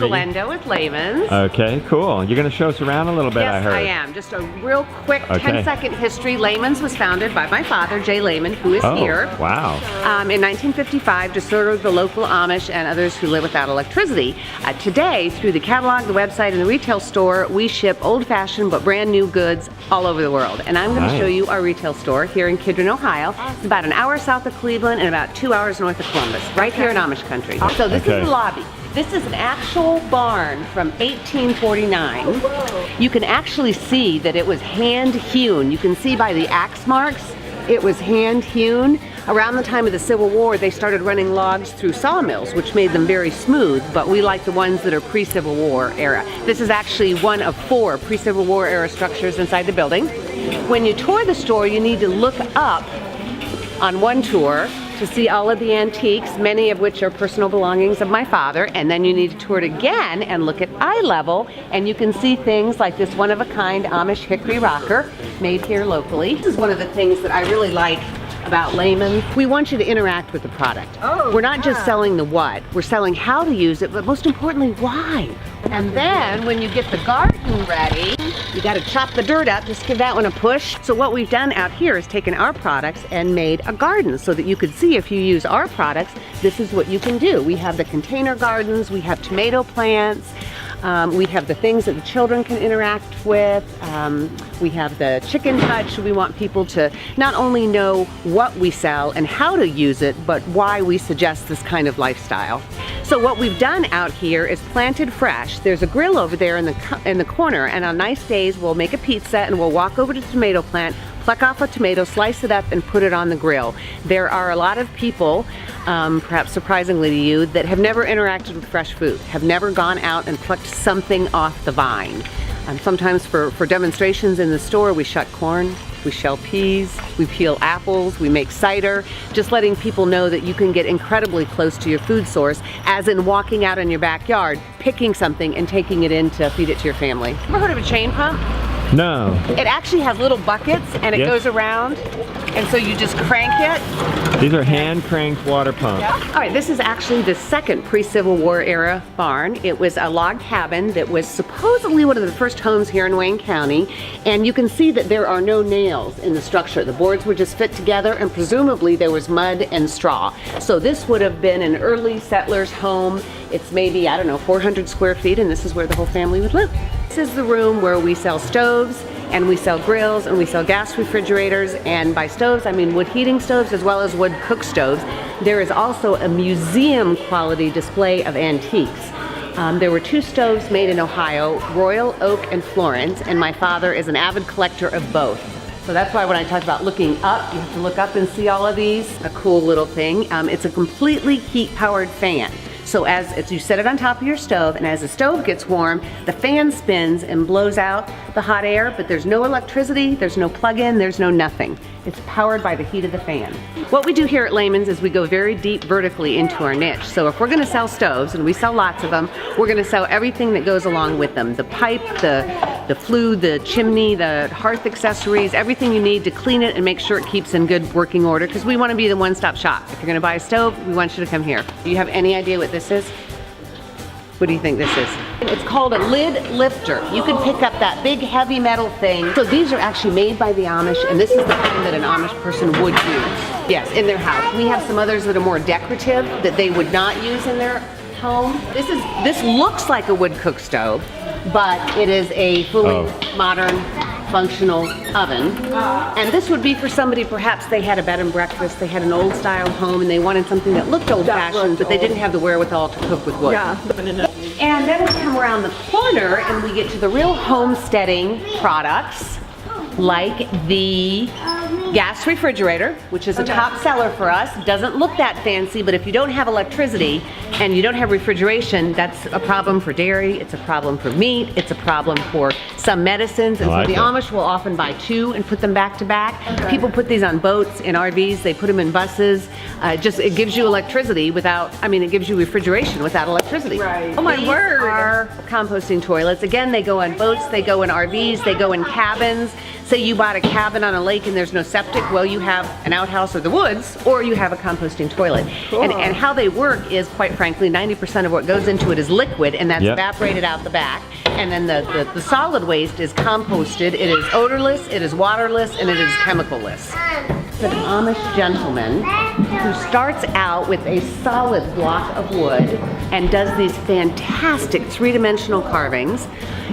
me. Glenda with Lehman's. Okay, cool. You're going to show us around a little bit, Yes, I heard. I am. Just a real quick 10-second history. Lehman's was founded by my father, Jay Lehman, who is here. Wow. In 1955 to serve the local Amish and others who live without electricity. Today, through the catalog, the website, and the retail store, we ship old-fashioned but brand new goods all over the world. And I'm going to show you our retail store here in Kidron, Ohio. It's about an hour south of Cleveland and about 2 hours north of Columbus, right here in Amish country. So this is the lobby. This is an actual barn from 1849. You can actually see that it was hand hewn. You can see by the axe marks, it was hand hewn. Around the time of the Civil War, they started running logs through sawmills, which made them very smooth, but we like the ones that are pre-Civil War era. This is actually one of 4 pre-Civil War era structures inside the building. When you tour the store, you need to look up on one tour to see all of the antiques, many of which are personal belongings of my father, and then you need to tour it again and look at eye level, and you can see things like this one-of-a-kind Amish hickory rocker made here locally. This is one of the things that I really like about Lehman. We want you to interact with the product. We're not just selling the what, we're selling how to use it, but most importantly, why. And then when you get the garden ready, you got to chop the dirt up, just give that one a push. So what we've done out here is taken our products and made a garden so that you could see if you use our products, this is what you can do. We have the container gardens, we have tomato plants, we have the things that the children can interact with. We have the chicken touch. We want people to not only know what we sell and how to use it, but why we suggest this kind of lifestyle. So what we've done out here is planted fresh. There's a grill over there in the corner, and on nice days we'll make a pizza and we'll walk over to the tomato plant, pluck off a tomato, slice it up, and put it on the grill. There are a lot of people, perhaps surprisingly to you, that have never interacted with fresh food, have never gone out and plucked something off the vine. Sometimes for demonstrations in the store, we shuck corn, we shell peas, we peel apples, we make cider, just letting people know that you can get incredibly close to your food source, as in walking out in your backyard, picking something and taking it in to feed it to your family. Ever heard of a chain pump? No. It actually has little buckets and it goes around, and so you just crank it. These are hand cranked water pumps. All right, this is actually the second pre-Civil War era barn. It was a log cabin that was supposedly one of the first homes here in Wayne County, and you can see that there are no nails in the structure. The boards were just fit together, and presumably there was mud and straw. So this would have been an early settler's home. It's maybe, I don't know, 400 square feet, and this is where the whole family would live. This is the room where we sell stoves, and we sell grills, and we sell gas refrigerators, and by stoves I mean wood heating stoves as well as wood cook stoves. There is also a museum quality display of antiques. There were 2 stoves made in Ohio, Royal Oak and Florence, and my father is an avid collector of both. So that's why when I talk about looking up, you have to look up and see all of these. A cool little thing. It's a completely heat-powered fan. So as you set it on top of your stove, and as the stove gets warm, the fan spins and blows out the hot air, but there's no electricity, there's no plug-in, there's no nothing. It's powered by the heat of the fan. What we do here at Lehman's is we go very deep vertically into our niche. So if we're gonna sell stoves, and we sell lots of them, we're gonna sell everything that goes along with them. The pipe, the flue, the chimney, the hearth accessories, everything you need to clean it and make sure it keeps in good working order, because we wanna be the one-stop shop. If you're gonna buy a stove, we want you to come here. Do you have any idea what this is? What do you think this is? It's called a lid lifter. You can pick up that big heavy metal thing. So these are actually made by the Amish, and this is the kind that an Amish person would use. Yes, in their house. We have some others that are more decorative that they would not use in their home. This looks like a wood cook stove, but it is a fully modern functional oven. And this would be for somebody, perhaps they had a bed and breakfast, they had an old style home and they wanted something that looked old fashioned, but they didn't have the wherewithal to cook with wood. And then we come around the corner and we get to the real homesteading products, like the gas refrigerator, which is a top seller for us. Doesn't look that fancy, but if you don't have electricity and you don't have refrigeration, that's a problem for dairy, it's a problem for meat, it's a problem for some medicines, and I like so the it. Amish will often buy 2 and put them back to back. People put these on boats, in RVs, they put them in buses. It gives you electricity without, it gives you refrigeration without electricity. Right. Oh my These word. are composting toilets. Again, they go on boats, they go in RVs, they go in cabins. Say you bought a cabin on a lake and there's no septic, well, you have an outhouse or the woods, or you have a composting toilet. Cool. And how they work is, quite frankly, 90% of what goes into it is liquid, and that's Yep. evaporated out the back. And then the solid waste is composted. It is odorless, it is waterless, and it is chemicalless. An Amish gentleman who starts out with a solid block of wood and does these fantastic 3-dimensional carvings.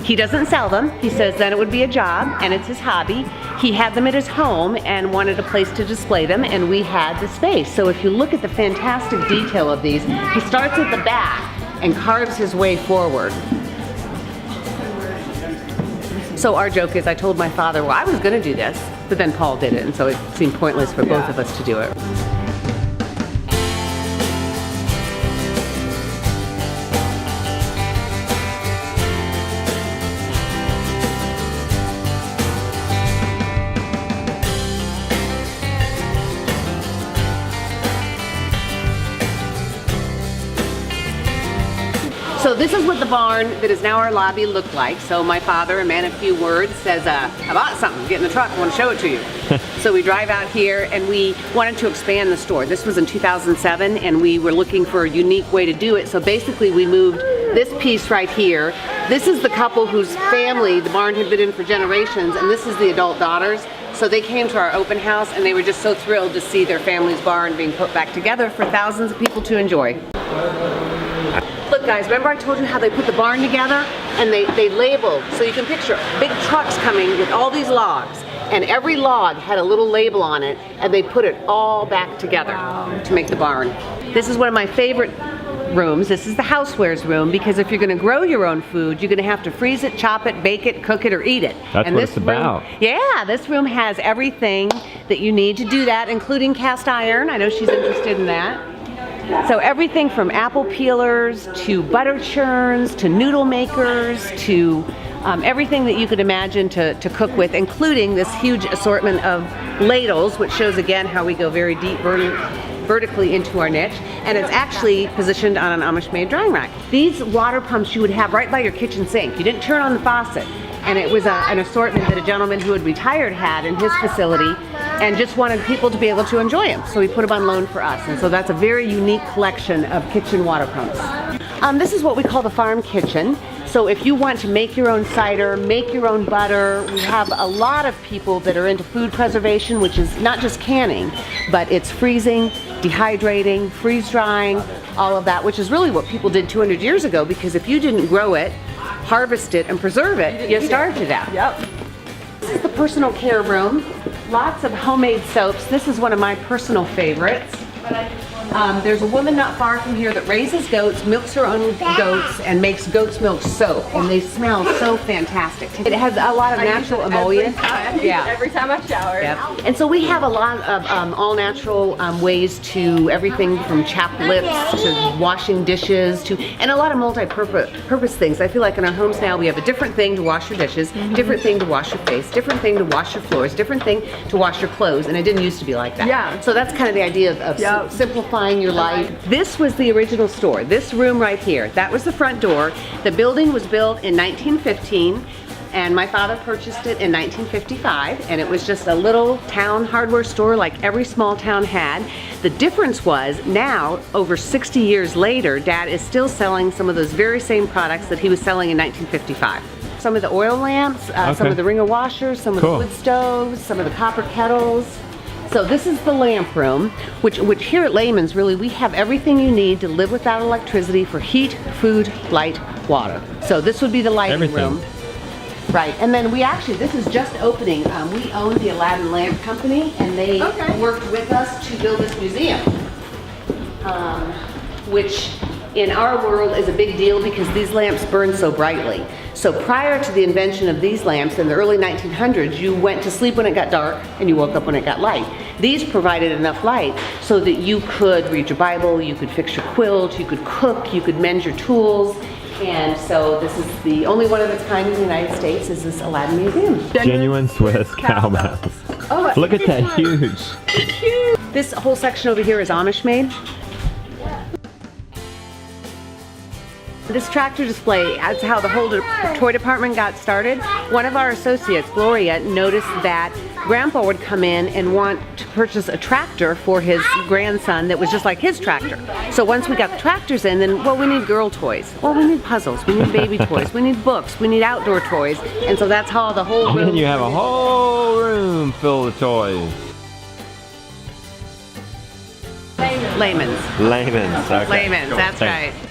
He doesn't sell them. He says then it would be a job, and it's his hobby. He had them at his home and wanted a place to display them, and we had the space. So if you look at the fantastic detail of these, he starts at the back and carves his way forward. So our joke is, I told my father, well, I was going to do this, but then Paul did it, and so it seemed pointless for both of us to do it. So this is what the barn that is now our lobby looked like. So my father, a man of few words, says, I bought something, get in the truck, I want to show it to you. So we drive out here, and we wanted to expand the store. This was in 2007, and we were looking for a unique way to do it. So basically we moved this piece right here. This is the couple whose family the barn had been in for generations, and this is the adult daughters. So they came to our open house, and they were just so thrilled to see their family's barn being put back together for thousands of people to enjoy. Look guys, remember I told you how they put the barn together? And they labeled, so you can picture big trucks coming with all these logs, and every log had a little label on it, and they put it all back together to make the barn. This is one of my favorite rooms. This is the housewares room, because if you're going to grow your own food, you're going to have to freeze it, chop it, bake it, cook it, or eat it. That's and what this it's about. Yeah, this room has everything that you need to do that, including cast iron. I know she's interested in that. So everything from apple peelers to butter churns to noodle makers to everything that you could imagine to cook with, including this huge assortment of ladles, which shows again how we go very deep vertically into our niche. And it's actually positioned on an Amish-made drying rack. These water pumps you would have right by your kitchen sink. You didn't turn on the faucet. And it was an assortment that a gentleman who had retired had in his facility, and just wanted people to be able to enjoy them. So he put them on loan for us. And so that's a very unique collection of kitchen water pumps. This is what we call the farm kitchen. So if you want to make your own cider, make your own butter, we have a lot of people that are into food preservation, which is not just canning, but it's freezing, dehydrating, freeze drying, all of that, which is really what people did 200 years ago, because if you didn't grow it, harvest it, and preserve it, you starved to death. Yep. This is the personal care room. Lots of homemade soaps. This is one of my personal favorites. There's a woman not far from here that raises goats, milks her own goats, and makes goat's milk soap, and they smell so fantastic. It has a lot of natural emollient. Every time I shower. Yep. And so we have a lot of all-natural ways to everything from chapped lips to washing dishes and a lot of multi-purpose things. I feel like in our homes now we have a different thing to wash your dishes, different thing to wash your face, different thing to wash your floors, different thing to wash your clothes, and it didn't used to be like that. Yeah. So that's kind of the idea of simplifying your life. This was the original store. This room right here, that was the front door. The building was built in 1915. And my father purchased it in 1955, and it was just a little town hardware store like every small town had. The difference was now, over 60 years later, Dad is still selling some of those very same products that he was selling in 1955. Some of the oil lamps, some of the ringer washers, some of the wood stoves, some of the copper kettles. So this is the lamp room, which here at Lehman's, really, we have everything you need to live without electricity for heat, food, light, water. So this would be the lighting room. Right, and then this is just opening. We own the Aladdin Lamp Company, and they worked with us to build this museum, which in our world is a big deal because these lamps burn so brightly. So prior to the invention of these lamps in the early 1900s, you went to sleep when it got dark and you woke up when it got light. These provided enough light so that you could read your Bible, you could fix your quilt, you could cook, you could mend your tools. And so this is the only one of its kind in the United States is this Aladdin Museum. Genuine Swiss cowbells. Oh, Look at that, huge. this whole section over here is Amish made. This tractor display, that's how the whole toy department got started. One of our associates, Gloria, noticed that Grandpa would come in and want to purchase a tractor for his grandson that was just like his tractor. So once we got the tractors in, then, well, we need girl toys. Well, we need puzzles, we need baby toys, we need books, we need outdoor toys. And so that's how the whole And room... then you have a whole room full of toys. Lehman's. Lehman's. Okay. Lehman's, Cool. that's Thanks. right.